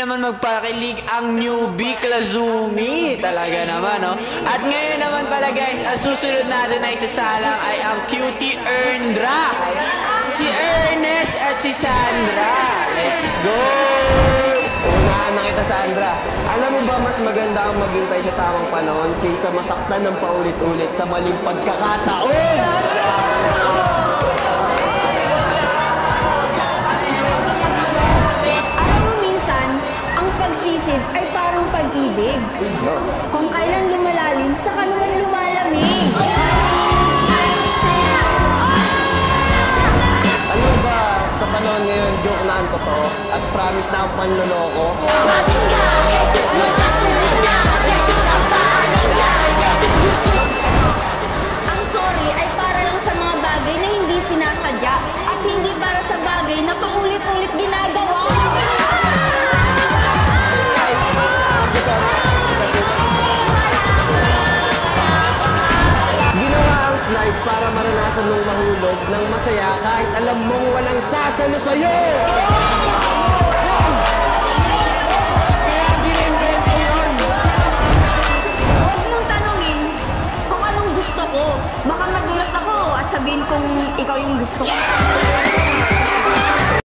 naman magpakilig ang newbie Klazumi. Talaga naman, no? At ngayon naman pala guys, ang susunod natin na isasalang ay ang cutie Erndra. Si Ernest at si Sandra. Let's go! Unahan na kita, Sandra. Alam mo ba mas maganda ang maghintay sa tamang panahon kaysa masaktan ng paulit-ulit sa maling pagkakataon? Pagsisid ay parang pag-ibig. Kung kailan lumalalim, saka naman lumalamig. Ano ba, sa panahon ngayon, joke na ang totoo at promise na ang panloloko? Ang sorry ay para lang sa mga bagay na hindi sinasadya at hindi para sa bagay na paulit-ulit ginagawa. Slide para maranasan mong mahulog ng masaya kahit alam mong walang sasalo sa'yo! Kaya ginimbrent ko yun! Huwag mong tanongin kung anong gusto ko. Baka madulas ako at sabihin kong ikaw yung gusto ko.